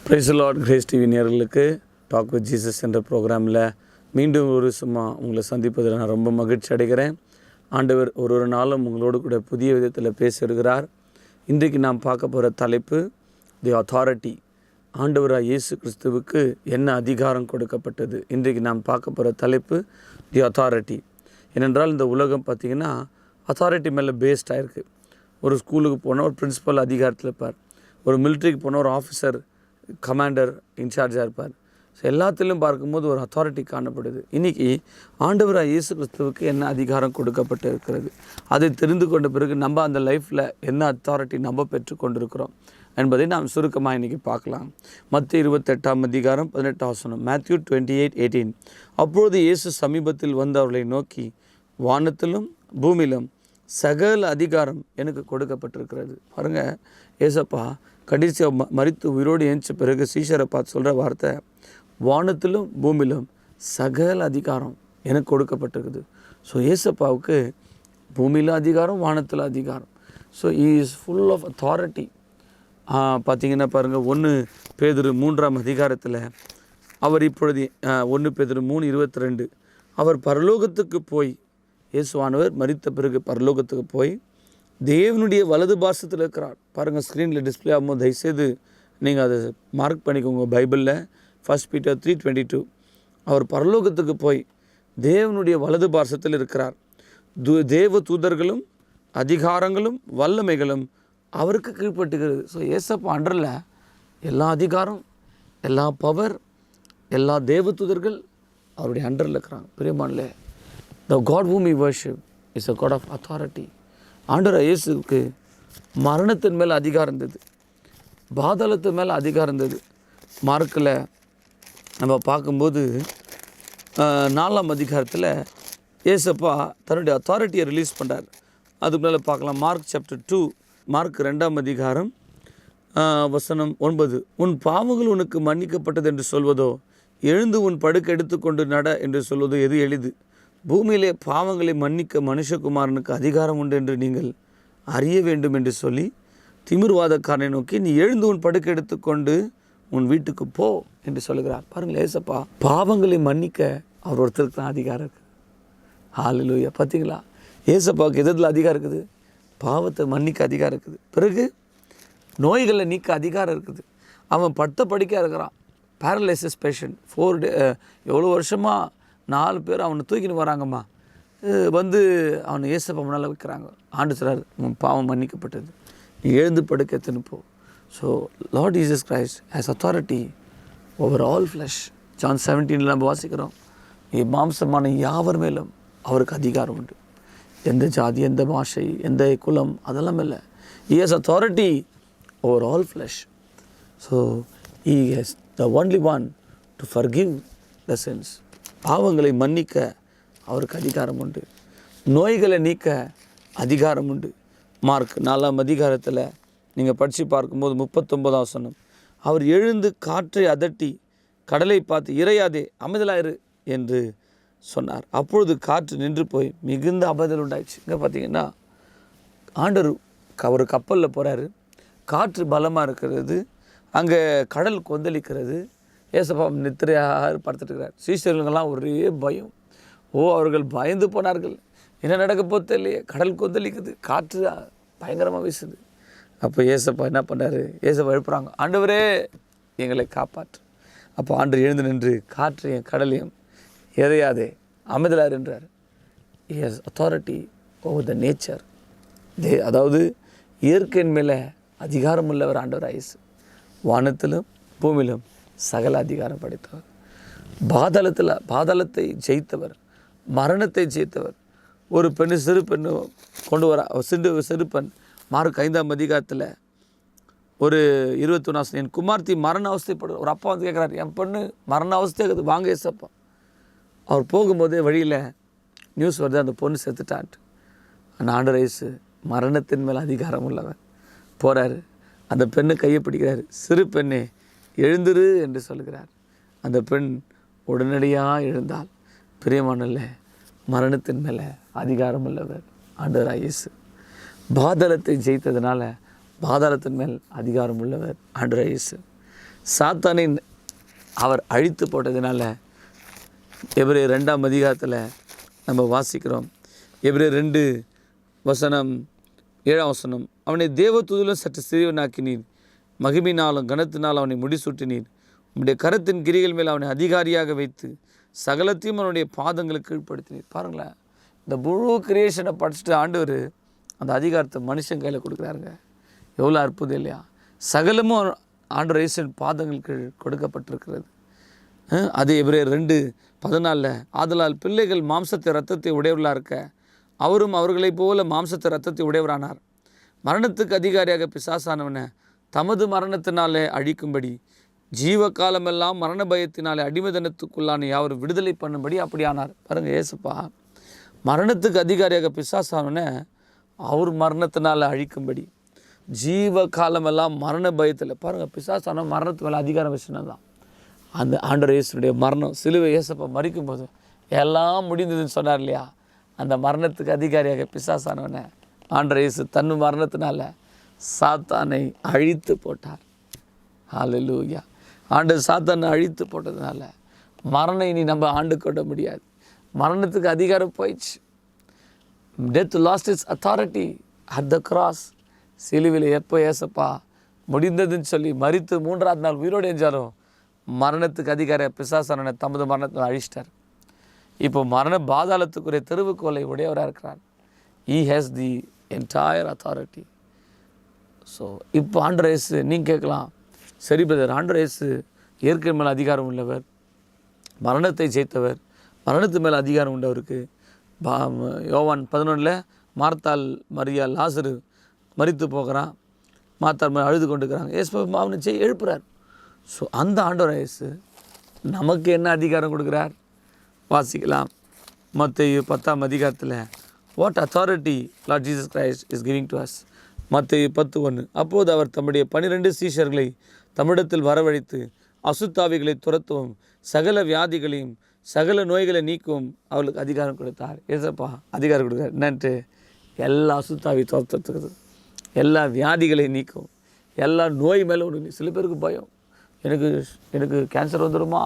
Praise the Lord. Grace TV நேயர்களுக்கு talk with Jesus என்ற ப்ரோக்ராமில் மீண்டும் ஒரு சும்மா உங்களை சந்திப்பதில் நான் ரொம்ப மகிழ்ச்சி அடைகிறேன். ஆண்டவர் ஒரு நாளும் உங்களோடு கூட புதிய விதத்தில் பேசியிருக்கிறார். இன்றைக்கு நாம் பார்க்க போகிற தலைப்பு தி அத்தாரிட்டி. ஆண்டவராக இயேசு கிறிஸ்துவுக்கு என்ன அதிகாரம் கொடுக்கப்பட்டது. இன்றைக்கு நாம் பார்க்க போகிற தலைப்பு தி அத்தாரிட்டி. ஏனென்றால் இந்த உலகம் பார்த்திங்கன்னா அத்தாரிட்டி மேலே பேஸ்டாக இருக்குது. ஒரு ஸ்கூலுக்கு போனால் ஒரு பிரின்சிபல் அதிகாரத்தில் இருப்பார். ஒரு மிலிட்ரிக்கு போனால் ஒரு ஆஃபீஸர் கமாண்டர் இன்சார்ஜாக இருப்பார். ஸோ எல்லாத்திலும் பார்க்கும்போது ஒரு அத்தாரிட்டி காணப்படுது. இன்றைக்கி ஆண்டவராக இயேசு கிறிஸ்துவுக்கு என்ன அதிகாரம் கொடுக்கப்பட்டு இருக்கிறது, அதை தெரிந்து கொண்ட பிறகு நம்ம அந்த லைஃப்பில் என்ன அத்தாரிட்டி நம்ம பெற்றுக்கொண்டிருக்கிறோம் என்பதை நாம் சுருக்கமாக இன்றைக்கி பார்க்கலாம். மத்தேயு 28:18 Matthew 28:18. அப்பொழுது இயேசு சமீபத்தில் வந்து அவர்களை நோக்கி, வானத்திலும் பூமியிலும் சகல அதிகாரம் எனக்கு கொடுக்கப்பட்டிருக்கிறது. பாருங்கள், ஏசப்பா கடைசியாக மரித்து உயிரோடு ஏஞ்ச பிறகு சீஷரை பார்த்து சொல்கிற வார்த்தை, வானத்திலும் பூமியிலும் சகல அதிகாரம் எனக்கு கொடுக்கப்பட்டிருக்குது. ஸோ ஏசப்பாவுக்கு பூமியில் அதிகாரம், வானத்தில் அதிகாரம். So he is full of authority. பார்த்திங்கன்னா பாருங்கள், 1 பேதுரு 3 அவர் இப்பொழுது 1 பேதுரு 3:22 அவர் பரலோகத்துக்கு போய், இயேசுவானவர் மரித்த பிறகு பரலோகத்துக்கு போய் தேவனுடைய வலது பாசத்தில் இருக்கிறார். பாருங்கள், ஸ்க்ரீனில் டிஸ்பிளே ஆகும்போது தயவுசெய்து நீங்கள் அதை மார்க் பண்ணிக்கோங்க. பைபிளில் 1 Peter 3:22 அவர் பரலோகத்துக்கு போய் தேவனுடைய வலது பாசத்தில் இருக்கிறார். தேவ தூதர்களும் அதிகாரங்களும் வல்லமைகளும் அவருக்கு கீழ்ப்பட்டுகிறது. ஸோ ஏசப்பா அண்டரில் எல்லா அதிகாரம், எல்லா பவர், எல்லா தேவ தூதர்கள் அவருடைய அண்டரில் இருக்கிறாங்க. பிரியமானே, த God whom we worship is a God of authority. ஆண்டவர் இயேசுவுக்கு மரணத்தின் மேலே அதிகாரம் இருந்தது, பாதாளத்து மேலே அதிகாரம் இருந்தது. மார்க்கில் நம்ம பார்க்கும்போது 4ஆம் அதிகாரத்தில் ஏசப்பா தன்னுடைய அத்தாரிட்டியை ரிலீஸ் பண்ணுறார். அதுக்கு மேலே பார்க்கலாம். மார்க் சாப்டர் 2, மார்க் 2ஆம் அதிகாரம் வசனம் 9. உன் பாவங்கள் உனக்கு மன்னிக்கப்பட்டது என்று சொல்வதோ, எழுந்து உன் படுக்கை எடுத்துக்கொண்டு நட என்று சொல்வதோ எது எளிது? பூமியிலே பாவங்களை மன்னிக்க மனுஷகுமாரனுக்கு அதிகாரம் உண்டு என்று நீங்கள் அறிய வேண்டும் என்று சொல்லி திமிர்வாதக்காரனை நோக்கி, நீ எழுந்து உன் படுக்கை எடுத்துக்கொண்டு உன் வீட்டுக்கு போ என்று சொல்லுகிறார். பாருங்கள், ஏசப்பா பாவங்களை மன்னிக்க அவர் ஒருத்தருக்கு தான் அதிகாரம் இருக்குது. ஹல்லேலூயா. பார்த்தீங்களா, ஏசப்பாவுக்கு எதில் அதிகாரம் இருக்குது? பாவத்தை மன்னிக்க அதிகாரம் இருக்குது. பிறகு நோய்களை நீக்க அதிகாரம் இருக்குது. அவன் படுத்த படிக்க இருக்கிறான், பேரலைசிஸ் பேஷண்ட். 4 எவ்வளோ வருஷமாக 4 பேர் அவனை தூக்கின்னு வராங்கம்மா. வந்து அவனை ஏசப்பா முன்னால் வைக்கிறாங்க. ஆண்டு சொல்கிறார், உன் பாவம் மன்னிக்கப்பட்டது, நீ எழுந்து படுக்க எடுத்துன்னு போ. So Lord Jesus Christ has authority over all flesh. John 17 நம்ம வாசிக்கிறோம், மாம்சமான யாவர் மேலும் அவருக்கு அதிகாரம் உண்டு. எந்த ஜாதி, எந்த பாஷை, எந்த குலம், அதெல்லாம் இல்லை. He has authority over all flesh. So he has the only one to forgive the sins. பாவங்களை மன்னிக்க அவருக்கு அதிகாரம் உண்டு, நோய்களை நீக்க அதிகாரம் உண்டு. மார்க் 4ஆம் அதிகாரத்தில் நீங்கள் படித்து பார்க்கும்போது 39 அவர் எழுந்து காற்றை அதட்டி கடலை பார்த்து, இறையாதே, அமைதலாயிரு என்று சொன்னார். அப்பொழுது காற்று நின்று போய் மிகுந்த அமைதல் உண்டாயிடுச்சு. இங்கே பார்த்தீங்கன்னா ஆண்டவர் ஒரு கப்பலில் போகிறாரு, காற்று பலமாக இருக்கிறது, அங்கே கடல் கொந்தளிக்கிறது. ஏசப்பா நித்திரையாக படுத்துட்டுருக்கிறார். சீஷர்களுக்கெல்லாம் ஒரே பயம். அவர்கள் பயந்து போனார்கள். என்ன நடக்க போது தெரியலையே, கடல் கொந்தளிக்குது, காற்று பயங்கரமாக வீசுது. அப்போ ஏசப்பா என்ன பண்ணுறாரு? ஏசப்பா எழுப்புறாங்க, ஆண்டவரே எங்களை காப்பாற்று. அப்போ ஆண்டவர் எழுந்து நின்று காற்றையும் கடலையும் எதையாதே, அமைதலார் என்றார். He has authority over the nature. அதாவது இயற்கையின் மேலே அதிகாரம் உள்ளவர் ஆண்டவர் இயேசு. வானத்திலும் பூமியிலும் சகல அதிகாரம் படைத்தவர். பாதாளத்தை ஜெயித்தவர், மரணத்தை ஜெயித்தவர். ஒரு பெண்ணு, சிறு பெண்ணு கொண்டு வர, சிறு பெண் மார்க் 5ஆம் அதிகாரத்தில் ஒரு 21 என் குமார்த்தி மரண அவஸ்தைப்படுற ஒரு அப்பா வந்து கேட்குறாரு, என் பொண்ணு மரண அவஸ்தையாகுது, வாங்க ஏசப்பா. அவர் போகும்போதே வழியில் நியூஸ் வருது, அந்த பொண்ணு செத்துட்டான்ட்டு. அந்த ஆண்டவர் இயேசு மரணத்தின் மேலே அதிகாரம் உள்ளவர். போகிறாரு, அந்த பெண்ணு கையை பிடிக்கிறாரு, சிறு பெண்ணே எழுந்துரு என்று சொல்கிறார். அந்த பெண் உடனடியாக எழுந்தால். பிரியமானல்ல, மரணத்தின் மேலே அதிகாரம் உள்ளவர் ஆண்டவராகிய இயேசு. பாதாளத்தை ஜெயித்ததுனால பாதாளத்தின் மேல் அதிகாரம் உள்ளவர் ஆண்டவராகிய இயேசு. சாத்தானை அவர் அழித்து போட்டதுனால எபிரேயர் 2ஆம் அதிகாரத்தில் நம்ம வாசிக்கிறோம். எபிரேயர் 2 வசனம் 7ஆம் வசனம், அவனை தேவதூதிலும் சற்று சிறியவனாக்கினீர், மகிமையினாலும் கனத்தினாலும் அவனை முடிசூட்டினீர், உம்முடைய கரத்தின் கிரிகள் மேல் அவனை அதிகாரியாக வைத்து சகலத்தையும் அவனுடைய பாதங்களுக்கு கீழ்ப்படுத்தினீர். பாருங்களேன், இந்த முழு கிரியேஷனை படிச்சுட்டு ஆண்டவர் அந்த அதிகாரத்தை மனுஷன் கையில் கொடுக்குறாருங்க. எவ்வளோ அற்புதம் இல்லையா? சகலமும் ஆண்டவர் இயேசுவின் பாதங்களுக்கு கொடுக்கப்பட்டிருக்கிறது. அது எபிரேயர் 2:14, ஆதலால் பிள்ளைகள் மாம்சத்தை இரத்தத்தை உடையவர்களாக இருக்க அவரும் அவர்களைப் போல மாம்சத்தை இரத்தத்தை உடையவரானார். மரணத்துக்கு அதிகாரியாக பிசாசானவனை தமது மரணத்தினாலே அழிக்கும்படி ஜீவகாலமெல்லாம் மரண பயத்தினாலே அடிமைதனத்துக்குள்ளான யாவரும் விடுதலை பண்ணும்படி அப்படி ஆனார். பாருங்கள், ஏசப்பா மரணத்துக்கு அதிகாரியாக பிசாசானவனை அவர் மரணத்தினால அழிக்கும்படி ஜீவ காலமெல்லாம் மரண பயத்தில். பாருங்கள், பிசாசான மரணத்து மேலே அதிகாரம் வச்சுனதான் அந்த ஆண்டவர் இயேசுடைய மரணம். சிலுவை ஏசப்பா மறிக்கும் போது எல்லாம் முடிந்ததுன்னு சொன்னார் இல்லையா? அந்த மரணத்துக்கு அதிகாரியாக பிசாசானவனை ஆண்டவர் இயேசு தன் மரணத்தினால சாத்தானை அழித்து போட்டார். ஹல்லேலூயா. ஆண்டவர் சாத்தானை அழித்து போட்டதுனால மரணம் இனி நம்ம ஆண்டு கொள்ள முடியாது. மரணத்துக்கு அதிகாரம் போயிடுச்சு. Death last it's authority at the cross. சிலுவையில் எப்போ ஏசப்பா முடிந்ததுன்னு சொல்லி மரித்து 3ஆவது நாள் உயிரோடு எஞ்சாலும் மரணத்துக்கு அதிகார பிசாசானவனை தமது மரணத்தில் அழிச்சிட்டார். இப்போ மரண பாதாளத்துக்குரிய தெருவுக்கோலை உடையவராக இருக்கிறார். He has the entire authority. So இப்போ ஆண்டவர் இயேசு, நீங்கள் கேட்கலாம், சரி பிரதர், ஆண்டவர் இயேசு இயற்கை மேலே அதிகாரம் உள்ளவர், மரணத்தை ஜெயித்தவர், மரணத்து மேலே அதிகாரம் உண்டவருக்கு. யோவான் 11 மார்த்தாள் மரியா லாசரு மரித்து போகிறான், மார்த்தாள் அழுது கொண்டு இருக்கிறாங்க, இயேசு அவனை எழுப்புறார். ஸோ அந்த ஆண்டவர் இயேசு நமக்கு என்ன அதிகாரம் கொடுக்குறார் வாசிக்கலாம். மத்தேயு 10ஆம் அதிகாரத்தில் what authority Lord Jesus Christ is giving to us. மத்தேயு 10:1, அப்போது அவர் தம்முடைய 12 சீஷர்களை தம்மிடத்தில் வரவழைத்து அசுத்தாவிகளை துரத்துவோம், சகல வியாதிகளையும் சகல நோய்களை நீக்கவும் அவளுக்கு அதிகாரம் கொடுத்தார். ஏசப்பா அதிகாரம் கொடுக்குறார். என்னன்ட்டு எல்லா அசுத்தாவி துரத்துறது, எல்லா வியாதிகளையும் நீக்கும், எல்லா நோய் மேலே ஒன்று. சில பேருக்கு பயம், எனக்கு கேன்சர் வந்துடுமா,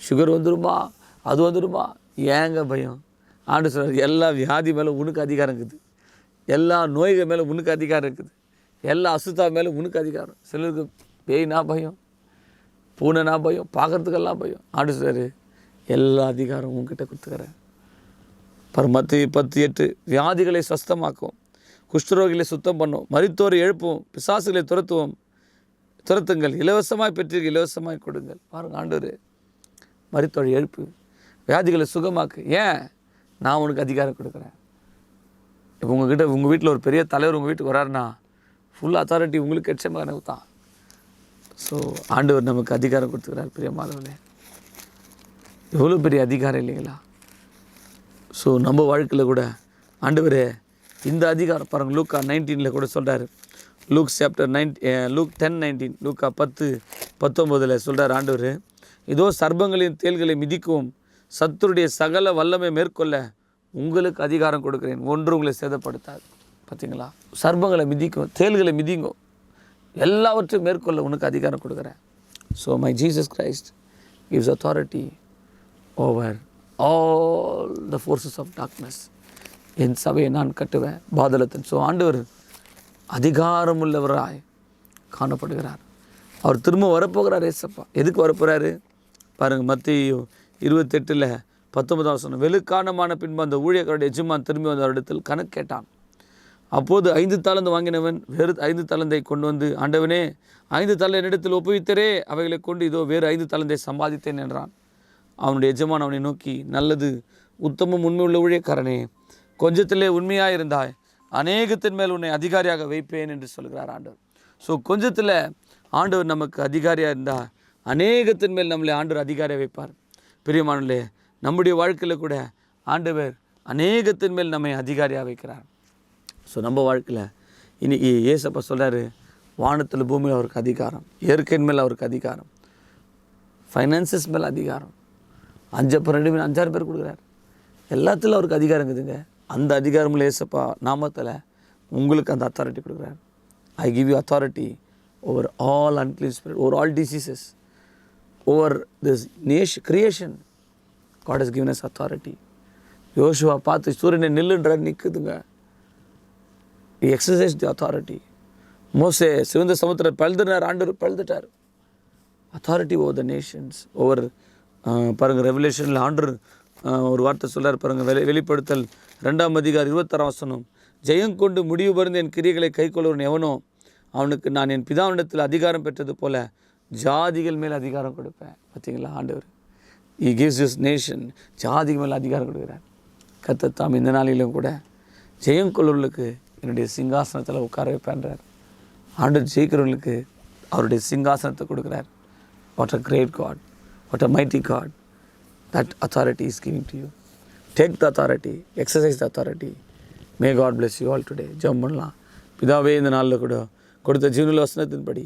சுகர் வந்துடுமா, அது வந்துடுமா. ஏங்க பயம்? ஆண்டு சொல்கிறார், எல்லா வியாதி மேலே உனக்கு அதிகாரம் இருக்குது, எல்லா நோய்கள் மேலே உனக்கு அதிகாரம் இருக்குது, எல்லா அசுத்தா மேலே உனக்கு அதிகாரம். சிலருக்கு பேய்னா பயம், பூனைனா பயம், பார்க்குறதுக்கெல்லாம் பயம். ஆண்டு சொல்கிறார், எல்லா அதிகாரம் உங்ககிட்ட கொடுத்துக்கிறேன். மத்தேயு 10:8, வியாதிகளை சுஸ்தமாக்கும், குஷ்டரோகிகளை சுத்தம் பண்ணும், மரித்தோரை எழுப்புவோம், பிசாசுகளை துரத்துங்கள், இலவசமாய் பெற்றீர்கள் இலவசமாய் கொடுங்கள். பாருங்கள், ஆண்டவர் மரித்தோரை எழுப்பு, வியாதிகளை சுகமாக்கு. ஏன்? நான் உனக்கு அதிகாரம் கொடுக்குறேன். இப்போ உங்கள் வீட்டில் ஒரு பெரிய தலைவர் உங்கள் வீட்டுக்கு வராருன்னா ஃபுல் அத்தாரிட்டி உங்களுக்கு கிடைச்ச தான். ஸோ ஆண்டவர் நமக்கு அதிகாரம் கொடுத்துக்கிறார். பிரியமானவர்களே, எவ்வளோ பெரிய அதிகாரம் இல்லைங்களா? ஸோ நம்ம வாழ்க்கையில் கூட ஆண்டவரே இந்த அதிகாரம் பாருங்கள். லூக்கா 19 கூட சொல்கிறார். லூக் சாப்டர் 10:19, லூக்கா 10:19 சொல்கிறார் ஆண்டவர், இதோ சர்ப்பங்களின் தேள்களை மிதிக்கவும் சத்துருடைய சகல வல்லமை மேற்கொள்ள உங்களுக்கு அதிகாரம் கொடுக்குறேன், ஒன்று உங்களை சேதப்படுத்தாது. பார்த்தீங்களா? சர்ப்பங்களை மிதிக்கும், தேள்களை மிதிங்கோ, எல்லாவற்றையும் மேற்கொள்ள உனக்கு அதிகாரம் கொடுக்குறேன். So my Jesus Christ gives authority over all the forces of darkness. என் சபையை நான் கட்டுவேன் பாதலத்தின். ஸோ ஆண்டவர் அதிகாரம் உள்ளவராய் காணப்படுகிறார். அவர் திரும்ப வரப்போகிறார். ஏசப்பா எதுக்கு வரப்போகிறாரு பாருங்கள். மத்தேயு 28:19 வெளுக்கானமான பின்பு அந்த ஊழியக்காரருடைய எஜமான் திரும்பி வந்த இடத்தில் கணக்கு கேட்டான். அப்போது 5 தாலந்து வாங்கினவன் வேறு 5 தாலந்தை கொண்டு வந்து, ஆண்டவனே 5 தாலந்தை என்னிடத்தில் ஒப்புவித்தரே, அவைகளை கொண்டு இதோ வேறு 5 தாலந்தை சம்பாதித்தேன் என்றான். அவனுடைய எஜமான் அவனை நோக்கி, நல்லது உத்தமம் உண்மையுள்ள ஊழியக்காரனே, கொஞ்சத்திலே உண்மையாக இருந்தாய், அநேகத்தின் மேல் உன்னை அதிகாரியாக வைப்பேன் என்று சொல்கிறார் ஆண்டவர். ஸோ கொஞ்சத்தில் ஆண்டவர் நமக்கு அதிகாரியாக இருந்தால் அநேகத்தின் மேல் நம்மளை ஆண்டவர் அதிகாரியாக வைப்பார். பிரியமானவர்களே, நம்முடைய வாழ்க்கையில் கூட ஆண்டவர் அநேகத்தின் மேல் நம்மை அதிகாரியாக வைக்கிறார். ஸோ நம்ம வாழ்க்கையில் இன்றைக்கி ஏசப்பா சொல்கிறார், வானத்தில் பூமியில் அவருக்கு அதிகாரம், இயற்கையின் மேல் அவருக்கு அதிகாரம், ஃபைனான்சஸ் மேலே அதிகாரம், 5 பேர் கொடுக்குறார். எல்லாத்துலையும் அவருக்கு அதிகாரம் இருக்குதுங்க. அந்த அதிகாரமில் ஏசப்பா நாமத்தில் உங்களுக்கு அந்த அத்தாரிட்டி கொடுக்குறார். I give you authority over all unclean spirit, over all diseases. over this nation, creation. God has given us authority. யோசுவா பார்த்து சூரியனை நில்லுன்றார், நிற்குதுங்க. He exercised the authority. மோசே சிவந்த சமுத்திரம் பழுதுனார், ஆண்டவர் பழுதுட்டார். authority over the nations, over பாருங்கள் ரெவலேஷனில் ஆண்டவர் ஒரு வார்த்தை சொல்லார் பாருங்கள். வெளிப்படுத்தல் 2 அதிகாரம் 26 ஜெயம் கொண்டு முடிவு பருந்து என் கிரியைகளை கை கொள்வன் எவனோ அவனுக்கு நான் என் பிதாவினிடத்தில் அதிகாரம் பெற்றது போல ஜாதிகள் மேல் அதிகாரம் கொடுப்பேன். பார்த்தீங்களா, ஆண்டவர் He gives this nation, ஜாதிகள் மேல் அதிகாரம் கொடுக்குறார். கர்த்தர் தாம் இந்த நாளிலும் கூட ஜெயம் கொள்வர்களுக்கு என்னுடைய சிங்காசனத்தில் உட்கார வைப்பேன்றார். ஆண்டவர் ஜெயிக்கிறவர்களுக்கு அவருடைய சிங்காசனத்தை கொடுக்குறார். What a great God, what a mighty God. That authority is giving to you. Take the authority, exercise the authority. May God bless you all today. ஜெபம் பண்ணலாம். பிதாவே, இந்த நாளில் கூட கொடுத்த ஜீவனுள்ள வசனத்தின்படி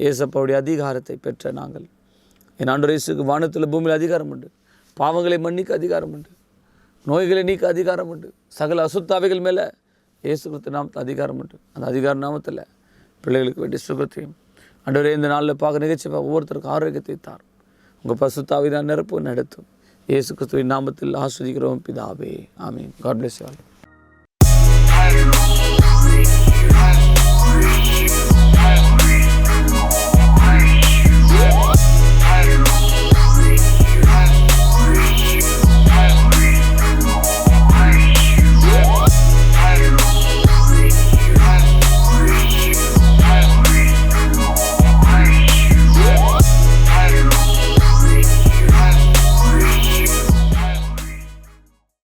ஏசப்பாவுடைய அதிகாரத்தை பெற்ற நாங்கள், என் ஆண்டவர் இயேசுவுக்கு வானத்தில் பூமியில் அதிகாரம் உண்டு, பாவங்களை மன்னிக்க அதிகாரம் உண்டு, நோய்களை நீக்க அதிகாரம் உண்டு, சகல அசுத்தாவைகள் மேலே இயேசு கிறிஸ்து நாமத்தில் அதிகாரம் உண்டு. அந்த அதிகார நாமத்தில் பிள்ளைகளுக்கு வேண்டிய சுகத்தையும் ஆண்டவரே இந்த நாளில் பார்க்க நிகழ்ச்சியாக ஒவ்வொருத்தருக்கும் ஆரோக்கியத்தை தார். உங்கள் பசுத்தாவை தான் நிரப்பு நடத்தும். இயேசு கிறிஸ்துவின் நாமத்தில் ஆஸ்வதிக்கிறோம் பிதாவே, ஆமீன். God bless you all.